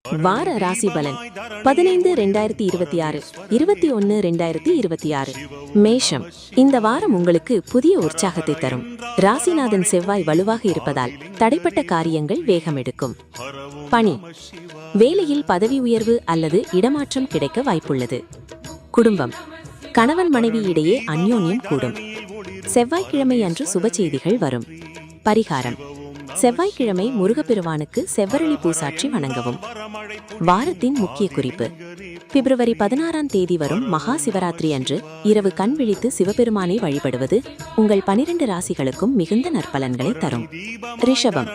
வார ராசி பலன் 15/2026 21/2026. மேஷம். இந்த வாரம் உங்களுக்கு புதிய உற்சாகத்தை தரும். ராசிநாதன் செவ்வாய் வலுவாக இருப்பதால் தடைப்பட்ட காரியங்கள் வேகமெடுக்கும். பணி. வேலையில் பதவி உயர்வு அல்லது இடமாற்றம் கிடைக்க வாய்ப்புள்ளது. குடும்பம். கணவன் மனைவி இடையே அந்யோன்யம் கூடும். செவ்வாய்க்கிழமை அன்று சுப செய்திகள் வரும். பரிகாரம். செவ்வாய்க்கிழமை முருகப்பெருமானுக்கு செவ்வரளி பூசாற்றி வணங்கவும். வாரத்தின் முக்கிய குறிப்பு. பிப்ரவரி 16ஆம் தேதி வரும் மகா சிவராத்திரி அன்று இரவு கண் விழித்து சிவபெருமானை வழிபடுவது உங்கள் 12 ராசிகளுக்கும் மிகுந்த நற்பலன்களை தரும். ரிஷபம்.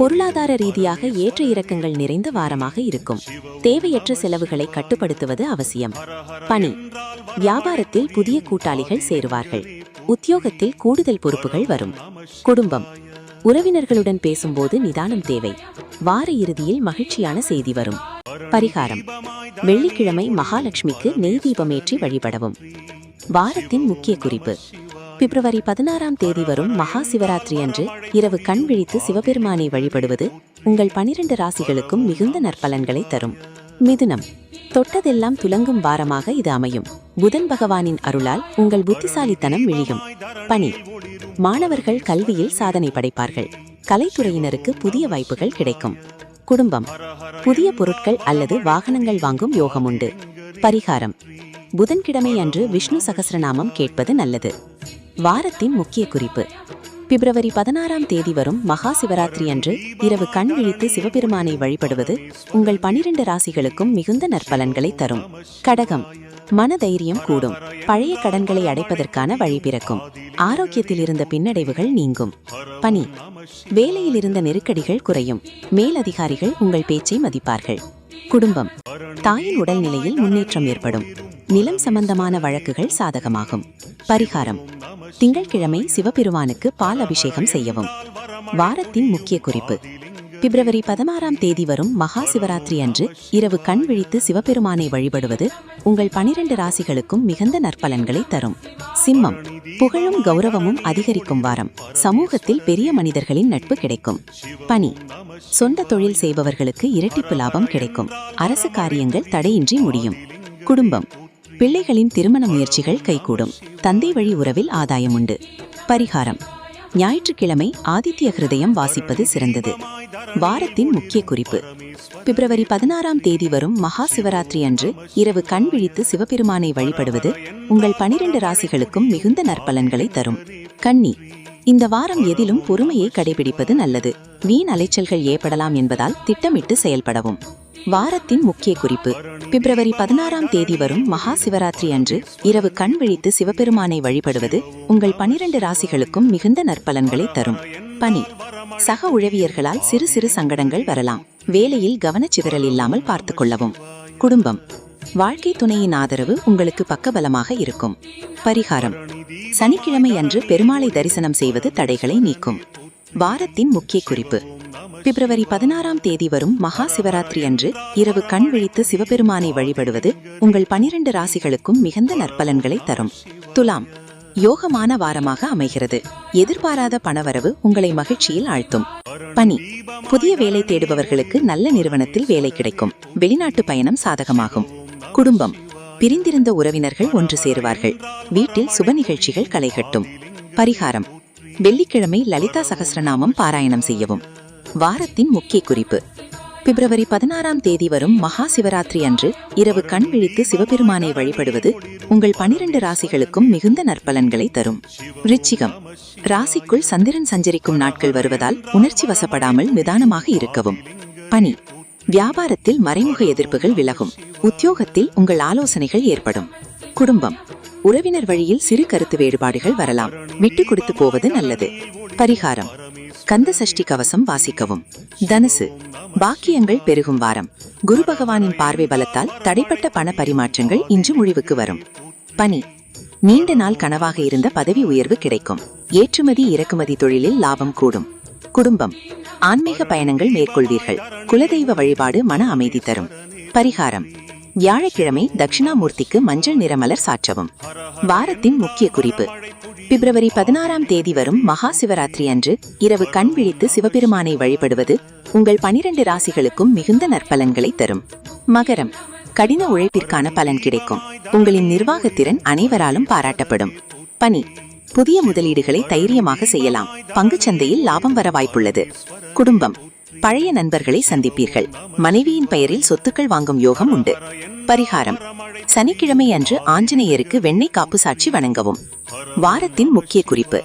பொருளாதார ரீதியாக ஏற்ற இறக்கங்கள் நிறைந்த வாரமாக இருக்கும். தேவையற்ற செலவுகளை கட்டுப்படுத்துவது அவசியம். பணி. வியாபாரத்தில் புதிய கூட்டாளிகள் சேருவார்கள். உத்தியோகத்தில் கூடுதல் பொறுப்புகள் வரும். குடும்பம். உறவினர்களுடன் பேசும்போது நிதானம் தேவை. வார இறுதியில் மகிழ்ச்சியான செய்தி வரும். பரிகாரம். வெள்ளிக்கிழமை மகாலட்சுமிக்கு நெய் தீபமேற்றி வழிபடவும். வாரத்தின் முக்கிய குறிப்பு. பிப்ரவரி 16ஆம் தேதி வரும் மகா சிவராத்திரி அன்று இரவு கண் விழித்து சிவபெருமானை வழிபடுவது உங்கள் 12 ராசிகளுக்கும் மிகுந்த நற்பலன்களை தரும். மிதுனம். தொட்டதெல்லாம் துலங்கும் வாரமாக இது அமையும். புதன் பகவானின் அருளால் உங்கள் புத்திசாலித்தனம் விழியும். பணி. மாணவர்கள் கல்வியில் சாதனை படைப்பார்கள். கலைத்துறையினருக்கு புதிய வாய்ப்புகள் கிடைக்கும். குடும்பம். புதிய பொருட்கள் அல்லது வாகனங்கள் வாங்கும் யோகம் உண்டு. பரிகாரம். புதன்கிழமை அன்று விஷ்ணு சகஸ்ரநாமம் கேட்பது நல்லது. வாரத்தின் முக்கிய குறிப்பு. பிப்ரவரி 16ஆம் தேதி வரும் மகா சிவராத்திரி அன்று இரவு கண் விழித்து சிவபெருமானை வழிபடுவது உங்கள் 12 ராசிகளுக்கும் மிகுந்த நற்பலன்களை தரும். கடகம். மனதைரியம் கூடும். பழைய கடன்களை அடைப்பதற்கான வழி பிறக்கும். ஆரோக்கியத்தில் இருந்த பின்னடைவுகள் நீங்கும். பணி. வேலையில் இருந்த நெருக்கடிகள் குறையும். மேலதிகாரிகள் உங்கள் பேச்சை மதிப்பார்கள். குடும்பம். தாயின் உடல்நிலையில் முன்னேற்றம் ஏற்படும். நிலம் சம்பந்தமான வழக்குகள் சாதகமாகும். பரிகாரம். திங்கட்கிழமை சிவபெருமானுக்கு பால் அபிஷேகம் செய்யவும். வாரத்தின் முக்கிய குறிப்பு. பிப்ரவரி 16ஆம் தேதி வரும் மகா சிவராத்திரி அன்று இரவு கண் விழித்து சிவபெருமானை வழிபடுவது உங்கள் 12 ராசிகளுக்கும் மிகுந்த நற்பலன்களை தரும். சிம்மம். புகழும் கௌரவமும் அதிகரிக்கும் வாரம். சமூகத்தில் பெரிய மனிதர்களின் நட்பு கிடைக்கும். பணி. சொந்த தொழில் செய்பவர்களுக்கு இரட்டிப்பு லாபம் கிடைக்கும். அரசு காரியங்கள் தடையின்றி முடியும். குடும்பம். பிள்ளைகளின் திருமண முயற்சிகள் கைகூடும். தந்தை வழி உறவில் ஆதாயம் உண்டு. பரிகாரம். ஞாயிற்றுக்கிழமை ஆதித்ய ஹிருதயம் வாசிப்பது சிறந்தது. வாரத்தின் முக்கிய குறிப்பு. பிப்ரவரி 16ஆம் தேதி வரும் மகா சிவராத்திரி அன்று இரவு கண் விழித்து சிவபெருமானை வழிபடுவது உங்கள் 12 ராசிகளுக்கும் மிகுந்த நற்பலன்களை தரும். கன்னி. இந்த வாரம் எதிலும் பொறுமையை கடைபிடிப்பது நல்லது. வீண் அலைச்சல்கள் ஏற்படலாம் என்பதால் திட்டமிட்டு செயல்படவும். வாரத்தின் முக்கிய குறிப்பு. பிப்ரவரி 16ஆம் தேதி வரும் மகா சிவராத்திரி அன்று இரவு கண் விழித்து சிவபெருமானை வழிபடுவது உங்கள் 12 ராசிகளுக்கும் மிகுந்த நற்பலன்களை தரும். பணி. சக ஊழியர்களால் சிறு சிறு சங்கடங்கள் வரலாம். வேலையில் கவனச்சிதறல் இல்லாமல் பார்த்துக் கொள்ளவும். குடும்பம். வாழ்க்கை துணையின் ஆதரவு உங்களுக்கு பக்கபலமாக இருக்கும். பரிகாரம். சனிக்கிழமை அன்று பெருமாளை தரிசனம் செய்வது தடைகளை நீக்கும். வாரத்தின் முக்கிய குறிப்பு. பிப்ரவரி 16ஆம் தேதி வரும் மகா சிவராத்திரி அன்று இரவு கண் விழித்து சிவபெருமானை வழிபடுவது உங்கள் 12 ராசிகளுக்கும் மிகுந்த நற்பலன்களை தரும். துலாம். யோகமான வாரமாக அமைகிறது. எதிர்பாராத பணவரவு உங்களை மகிழ்ச்சியில் ஆழ்த்தும். பணி. புதிய வேலை தேடுபவர்களுக்கு நல்ல நிறுவனத்தில் வேலை கிடைக்கும். வெளிநாட்டு பயணம் சாதகமாகும். குடும்பம். பிரிந்திருந்த உறவினர்கள் ஒன்று சேருவார்கள். வீட்டில் சுப நிகழ்ச்சிகள் களைகட்டும். பரிகாரம். வெள்ளிக்கிழமை லலிதா சகஸ்ரநாமம் பாராயணம் செய்யவும். வாரத்தின் முக்கிய குறிப்பு. பிப்ரவரி 16ஆம் தேதி வரும் மகா சிவராத்திரி அன்று இரவு கண் விழித்து சிவபெருமானை வழிபடுவது உங்கள் 12 ராசிகளுக்கும் மிகுந்த நற்பலன்களை தரும். ரிச்சிகம். ராசிக்குள் சந்திரன் சஞ்சரிக்கும் நாட்கள் வருவதால் உணர்ச்சி வசப்படாமல் நிதானமாக இருக்கவும். பணி. வியாபாரத்தில் மறைமுக எதிர்ப்புகள் விலகும். உத்தியோகத்தில் உங்கள் ஆலோசனைகள் ஏற்படும். குடும்பம். உறவினர் வழியில் சிறு கருத்து வேறுபாடுகள் வரலாம். விட்டு கொடுத்து போவது நல்லது. பரிகாரம். கந்த சஷ்டி கவசம் வாசிக்கவும். தனுசு. பாக்கியங்கள் பெருகும் வாரம். குரு பகவானின் பார்வை பலத்தால் தடைப்பட்ட பண பரிமாற்றங்கள் இன்று முடிவுக்கு வரும். பணி. நீண்ட நாள் கனவாக இருந்த பதவி உயர்வு கிடைக்கும். ஏற்றுமதி இறக்குமதி தொழிலில் லாபம் கூடும். குடும்பம். ஆன்மீக பயணங்கள் மேற்கொள்வீர்கள். குலதெய்வ வழிபாடு மன அமைதி தரும். பரிகாரம். வியாழக்கிழமை தட்சிணாமூர்த்திக்கு மஞ்சள் நிறமலர் சாற்றவும். வாரத்தின் முக்கிய குறிப்பு. பிப்ரவரி 16ஆம் தேதி வரும் மகா சிவராத்திரி அன்று இரவு கண் விழித்து சிவபெருமானை வழிபடுவது உங்கள் 12 ராசிகளுக்கும் மிகுந்த நற்பலன்களை தரும். மகரம், கடின உழைப்பிற்கான பலன் கிடைக்கும். உங்களின் நிர்வாகத்திறன் அனைவராலும் பாராட்டப்படும். பணி, புதிய முதலீடுகளை தைரியமாக செய்யலாம். பங்குச்சந்தையில் லாபம் வர வாய்ப்புள்ளது. குடும்பம், பழைய நண்பர்களை சந்திப்பீர்கள். மனைவியின் பெயரில் சொத்துக்கள் வாங்கும் யோகம் உண்டு. பரிகாரம், சனிக்கிழமை அன்று ஆஞ்சநேயருக்கு வெண்ணெய் காப்பு சாட்சி வணங்கவும். வாரத்தின் முக்கிய குறிப்பு: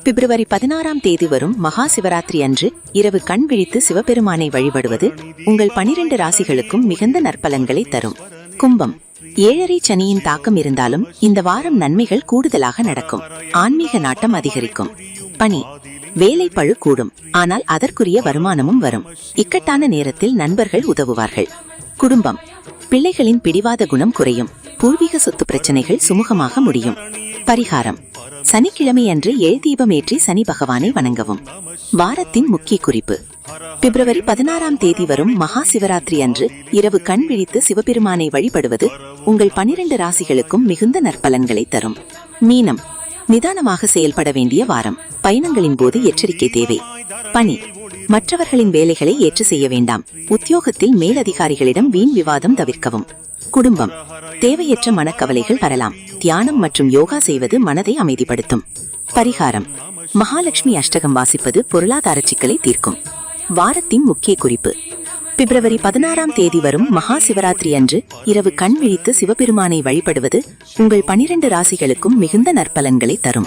பிப்ரவரி 16ஆம் தேதி வரும் மகா சிவராத்திரி அன்று இரவு கண் விழித்து சிவபெருமானை வழிபடுவது உங்கள் 12 ராசிகளுக்கும் மிகுந்த நற்பலன்களை தரும். கும்பம், 7.5 சனியின் தாக்கம் இருந்தாலும் இந்த வாரம் நன்மைகள் கூடுதலாக நடக்கும். ஆன்மீக நாட்டம் அதிகரிக்கும். பணி, வேலை பழு கூடும், ஆனால் அதற்குரிய வருமானமும் வரும். இக்கட்டான நேரத்தில் நண்பர்கள் உதவுவார்கள். குடும்பம், பிள்ளைகளின் பிடிவாத குணம் குறையும். பூர்வீக சொத்து பிரச்சனைகள் சுமூகமாக முடியும். பரிகாரம், சனிக்கிழமை அன்று எழுதீபமேற்றி சனி பகவானை வணங்கவும். வாரத்தின் முக்கிய குறிப்பு: பிப்ரவரி 16ஆம் தேதி வரும் மகா சிவராத்திரி அன்று இரவு கண் விழித்து சிவபெருமானை வழிபடுவது உங்கள் 12 ராசிகளுக்கும் மிகுந்த நற்பலன்களை தரும். மீனம், நிதானமாக செயல்பட வேண்டிய வாரம். பயணங்களின் போது எச்சரிக்கை தேவை. பணி, மற்றவர்களின் வேலைகளை ஏற்று செய்ய வேண்டாம். உத்தியோகத்தில் மேலதிகாரிகளிடம் வீண் விவாதம் தவிர்க்கவும். குடும்பம், தேவையற்ற மனக்கவலைகள் வரலாம். தியானம் மற்றும் யோகா செய்வது மனதை அமைதிப்படுத்தும். பரிகாரம், மகாலட்சுமி அஷ்டகம் வாசிப்பது பொருளாதார சிக்கலை தீர்க்கும். வாரத்தின் முக்கிய குறிப்பு: பிப்ரவரி 16ஆம் தேதி வரும் மகா சிவராத்திரி அன்று இரவு கண் விழித்து சிவபெருமானை வழிபடுவது உங்கள் 12 ராசிகளுக்கும் மிகுந்த நற்பலன்களை தரும்.